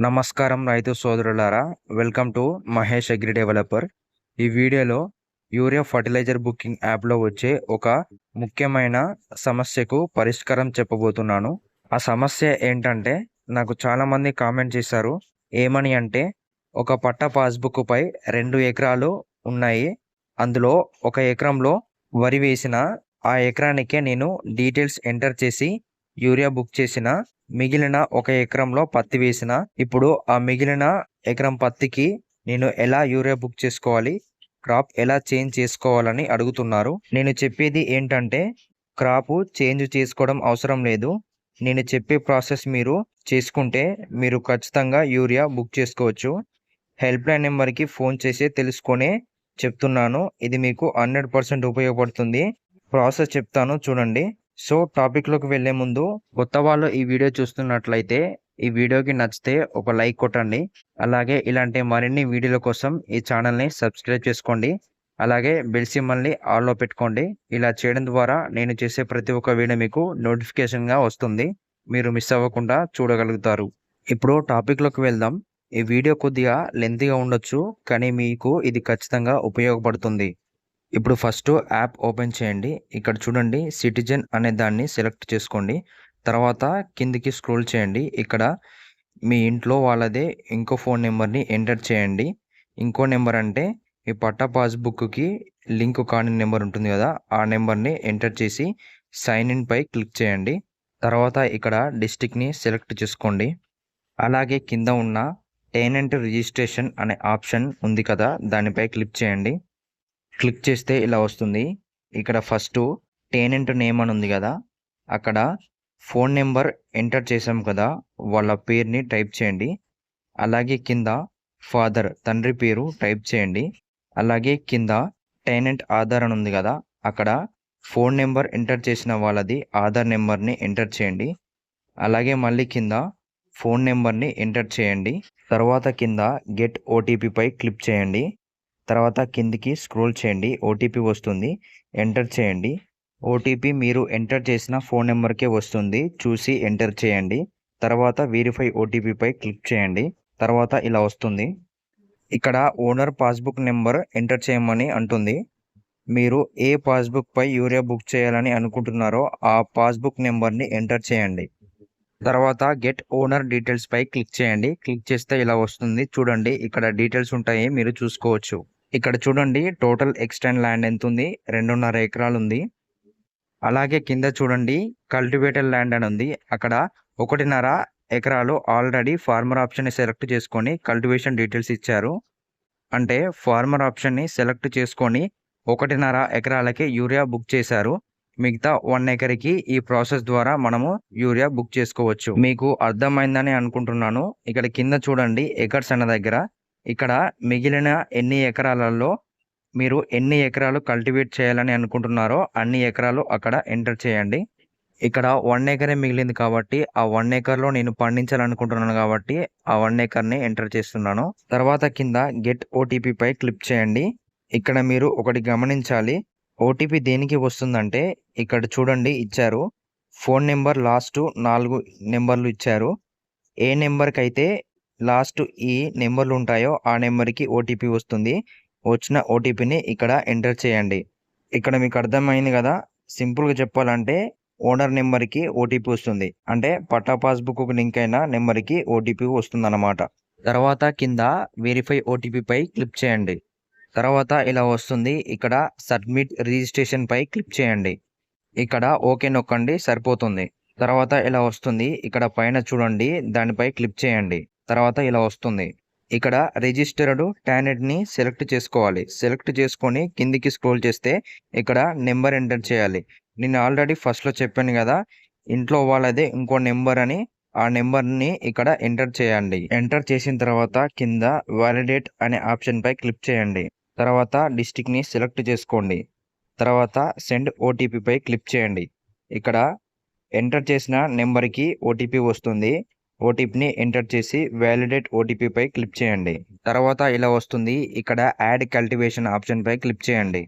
నమస్కారం రైతు సోదరులారా, welcome to Mahesh agri developer. ఈ వీడియోలో యూరియా ఫర్టిలైజర్ బుకింగ్ యాప్లో వచ్చే ఒక ముఖ్యమైన సమస్యకు పరిష్కారం చెప్పబోతున్నాను. ఆ సమస్య ఏంటంటే, నాకు చాలామంది కామెంట్ చేశారు. ఏమని అంటే, ఒక పట్ట పాస్బుక్ పై 2 ఎకరాలు ఉన్నాయి. అందులో ఒక ఎకరంలో వరి వేసిన, ఆ ఎకరానికే నేను డీటెయిల్స్ ఎంటర్ చేసి యూరియా బుక్ చేసిన, మిగిలిన ఒక ఎకరంలో పత్తి వేసిన, ఇప్పుడు ఆ మిగిలిన ఎకరం పత్తికి నేను ఎలా యూరియా బుక్ చేసుకోవాలి, క్రాప్ ఎలా చేంజ్ చేసుకోవాలని అడుగుతున్నారు. నేను చెప్పేది ఏంటంటే, క్రాపు చేంజ్ చేసుకోవడం అవసరం లేదు. నేను చెప్పే ప్రాసెస్ మీరు చేసుకుంటే మీరు ఖచ్చితంగా యూరియా బుక్ చేసుకోవచ్చు. హెల్ప్ లైన్ నెంబర్కి ఫోన్ చేసి తెలుసుకొనే చెప్తున్నాను. ఇది మీకు 100% ఉపయోగపడుతుంది. ప్రాసెస్ చెప్తాను చూడండి. సో టాపిక్లోకి వెళ్ళే ముందు, కొత్త వాళ్ళు ఈ వీడియో చూస్తున్నట్లయితే ఈ వీడియోకి నచ్చితే ఒక లైక్ కొట్టండి. అలాగే ఇలాంటి మరిన్ని వీడియోల కోసం ఈ ఛానల్ని సబ్స్క్రైబ్ చేసుకోండి. అలాగే బెల్ సింబల్ని ఆల్లో పెట్టుకోండి. ఇలా చేయడం ద్వారా నేను చేసే ప్రతి ఒక్క వీడియో మీకు నోటిఫికేషన్గా వస్తుంది. మీరు మిస్ అవ్వకుండా చూడగలుగుతారు. ఇప్పుడు టాపిక్లోకి వెళ్దాం. ఈ వీడియో కొద్దిగా లెంతీగా ఉండొచ్చు, కానీ మీకు ఇది ఖచ్చితంగా ఉపయోగపడుతుంది. ఇప్పుడు ఫస్ట్ యాప్ ఓపెన్ చేయండి. ఇక్కడ చూడండి, సిటిజన్ అనే దాన్ని సెలెక్ట్ చేసుకోండి. తర్వాత కిందికి స్క్రోల్ చేయండి. ఇక్కడ మీ ఇంట్లో వాళ్ళదే ఇంకో ఫోన్ నెంబర్ని ఎంటర్ చేయండి. ఇంకో నెంబర్ అంటే మీ పట్టా పాస్బుక్కి లింక్ కాని నెంబర్ ఉంటుంది కదా, ఆ నెంబర్ని ఎంటర్ చేసి సైన్ ఇన్ పై క్లిక్ చేయండి. తర్వాత ఇక్కడ డిస్ట్రిక్ట్ని సెలెక్ట్ చేసుకోండి. అలాగే కింద ఉన్న టెనెంట్ రిజిస్ట్రేషన్ అనే ఆప్షన్ ఉంది కదా, దానిపై క్లిక్ చేయండి. క్లిక్ చేస్తే ఇలా వస్తుంది. ఇక్కడ ఫస్ట్ టెనెంట్ నేమ్ అని ఉంది కదా, అక్కడ ఫోన్ నెంబర్ ఎంటర్ చేసాం కదా, వాళ్ళ పేరుని టైప్ చేయండి. అలాగే కింద ఫాదర్ తండ్రి పేరు టైప్ చేయండి. అలాగే కింద టెనెంట్ ఆధార్ అని ఉంది కదా, అక్కడ ఫోన్ నెంబర్ ఎంటర్ చేసిన వాళ్ళది ఆధార్ నెంబర్ని ఎంటర్ చేయండి. అలాగే మళ్ళీ కింద ఫోన్ నెంబర్ని ఎంటర్ చేయండి. తర్వాత కింద గెట్ ఓటీపీ పై క్లిక్ చేయండి. తర్వాత కిందికి స్క్రోల్ చేయండి. ఓటీపీ వస్తుంది, ఎంటర్ చేయండి. ఓటీపీ మీరు ఎంటర్ చేసిన ఫోన్ నెంబర్కే వస్తుంది, చూసి ఎంటర్ చేయండి. తర్వాత వెరిఫై ఓటీపీ పై క్లిక్ చేయండి. తర్వాత ఇలా వస్తుంది. ఇక్కడ ఓనర్ పాస్బుక్ నెంబర్ ఎంటర్ చేయమని అంటుంది. మీరు ఏ పాస్బుక్ పై యూరియా బుక్ చేయాలని అనుకుంటున్నారో ఆ పాస్బుక్ నెంబర్ని ఎంటర్ చేయండి. తర్వాత గెట్ ఓనర్ డీటెయిల్స్ పై క్లిక్ చేయండి. క్లిక్ చేస్తే ఇలా వస్తుంది. చూడండి, ఇక్కడ డీటెయిల్స్ ఉంటాయి, మీరు చూసుకోవచ్చు. ఇక్కడ చూడండి, టోటల్ ఎక్స్టెండ్ ల్యాండ్ ఎంత ఉంది, 2.5 ఎకరాలు ఉంది. అలాగే కింద చూడండి, కల్టివేటెడ్ ల్యాండ్ అని ఉంది. అక్కడ 1.5 ఎకరాలు ఆల్రెడీ ఫార్మర్ ఆప్షన్ని సెలెక్ట్ చేసుకొని కల్టివేషన్ డీటెయిల్స్ ఇచ్చారు. అంటే ఫార్మర్ ఆప్షన్ని సెలెక్ట్ చేసుకొని 1.5 ఎకరాలకి యూరియా బుక్ చేశారు. మిగతా 1 ఎకర్కి ఈ ప్రాసెస్ ద్వారా మనము యూరియా బుక్ చేసుకోవచ్చు. మీకు అర్థమైందని అనుకుంటున్నాను. ఇక్కడ కింద చూడండి, ఎకర్స్ అన్న దగ్గర ఇక్కడ మిగిలిన ఎన్ని ఎకరాలలో మీరు ఎన్ని ఎకరాలు కల్టివేట్ చేయాలని అనుకుంటున్నారో అన్ని ఎకరాలు అక్కడ ఎంటర్ చేయండి. ఇక్కడ 1 ఎకరే మిగిలింది కాబట్టి ఆ 1 ఎకర్లో నేను పండించాలనుకుంటున్నాను కాబట్టి ఆ 1 ఎకర్ని ఎంటర్ చేస్తున్నాను. తర్వాత కింద గెట్ ఓటీపీ పై క్లిక్ చేయండి. ఇక్కడ మీరు ఒకటి గమనించాలి. ఓటీపీ దేనికి వస్తుందంటే, ఇక్కడ చూడండి ఇచ్చారు, ఫోన్ నెంబర్ లాస్ట్ 4 నెంబర్లు ఇచ్చారు. ఏ నెంబర్కి అయితే లాస్ట్ ఈ నెంబర్లు ఉంటాయో ఆ నెంబర్కి ఓటీపీ వస్తుంది. వచ్చిన ఓటీపీని ఇక్కడ ఎంటర్ చేయండి. ఇక్కడ మీకు అర్థమైంది కదా. సింపుల్గా చెప్పాలంటే ఓనర్ నెంబర్కి ఓటీపీ వస్తుంది, అంటే పట్టా పాస్బుక్ లింక్ అయిన నెంబర్కి ఓటీపీ వస్తుంది అన్నమాట. తర్వాత కింద వెరిఫై ఓటీపీ పై క్లిక్ చేయండి. తర్వాత ఇలా వస్తుంది. ఇక్కడ సబ్మిట్ రిజిస్ట్రేషన్ పై క్లిక్ చేయండి. ఇక్కడ ఓకే నొక్కండి, సరిపోతుంది. తర్వాత ఇలా వస్తుంది. ఇక్కడ పైన చూడండి, దానిపై క్లిక్ చేయండి. తర్వాత ఇలా వస్తుంది. ఇక్కడ రిజిస్టర్డ్ టెనెంట్ని సెలెక్ట్ చేసుకోవాలి. సెలెక్ట్ చేసుకొని కిందికి స్క్రోల్ చేస్తే ఇక్కడ నెంబర్ ఎంటర్ చేయాలి. నేను ఆల్రెడీ ఫస్ట్లో చెప్పాను కదా, ఇంట్లో వాళ్ళదే ఇంకో నెంబర్ అని, ఆ నెంబర్ని ఇక్కడ ఎంటర్ చేయండి. ఎంటర్ చేసిన తర్వాత కింద వాలిడేట్ అనే ఆప్షన్ పై క్లిక్ చేయండి. తర్వాత డిస్ట్రిక్ట్ని సెలెక్ట్ చేసుకోండి. తర్వాత సెండ్ ఓటీపీ పై క్లిక్ చేయండి. ఇక్కడ ఎంటర్ చేసిన నెంబర్కి ఓటీపీ వస్తుంది. ఓటీపీని ఎంటర్ చేసి వ్యాలిడేట్ ఓటీపీ పై క్లిక్ చేయండి. తర్వాత ఇలా వస్తుంది. ఇక్కడ యాడ్ కల్టివేషన్ ఆప్షన్ పై క్లిక్ చేయండి.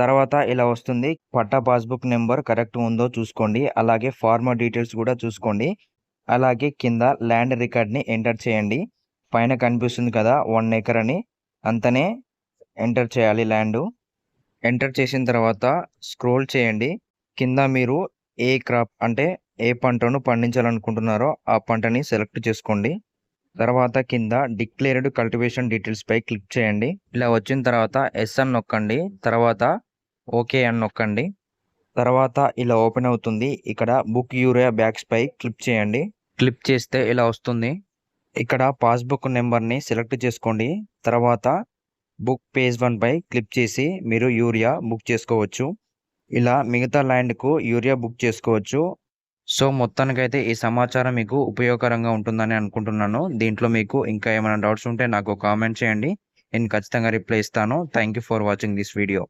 తర్వాత ఇలా వస్తుంది. పట్టా పాస్బుక్ నెంబర్ కరెక్ట్ ఉందో చూసుకోండి. అలాగే ఫార్మర్ డీటెయిల్స్ కూడా చూసుకోండి. అలాగే కింద ల్యాండ్ రికార్డ్ని ఎంటర్ చేయండి. పైన కనిపిస్తుంది కదా 1 ఎకర్ అని, అంతనే ఎంటర్ చేయాలి ల్యాండ్. ఎంటర్ చేసిన తర్వాత స్క్రోల్ చేయండి. కింద మీరు ఏ క్రాప్ అంటే ఏ పంటను పండించాలనుకుంటున్నారో ఆ పంటని సెలెక్ట్ చేసుకోండి. తర్వాత కింద డిక్లేర్డ్ కల్టివేషన్ డీటెయిల్స్ పై క్లిక్ చేయండి. ఇలా వచ్చిన తర్వాత ఎస్ అని నొక్కండి. తర్వాత ఓకే అని నొక్కండి. తర్వాత ఇలా ఓపెన్ అవుతుంది. ఇక్కడ బుక్ యూరియా బ్యాగ్స్ పై క్లిక్ చేయండి. క్లిక్ చేస్తే ఇలా వస్తుంది. ఇక్కడ పాస్బుక్ నెంబర్ని సెలెక్ట్ చేసుకోండి. తర్వాత బుక్ పేజ్ 1 పై క్లిక్ చేసి మీరు యూరియా బుక్ చేసుకోవచ్చు. ఇలా మిగతా ల్యాండ్కు యూరియా బుక్ చేసుకోవచ్చు. సో మొత్తానికైతే ఈ సమాచారం మీకు ఉపయోగకరంగా ఉంటుందని అనుకుంటున్నాను. దీంట్లో మీకు ఇంకా ఏమైనా డౌట్స్ ఉంటే నాకు కామెంట్ చేయండి. నేను ఖచ్చితంగా రిప్లై ఇస్తాను. Thank you for watching this video.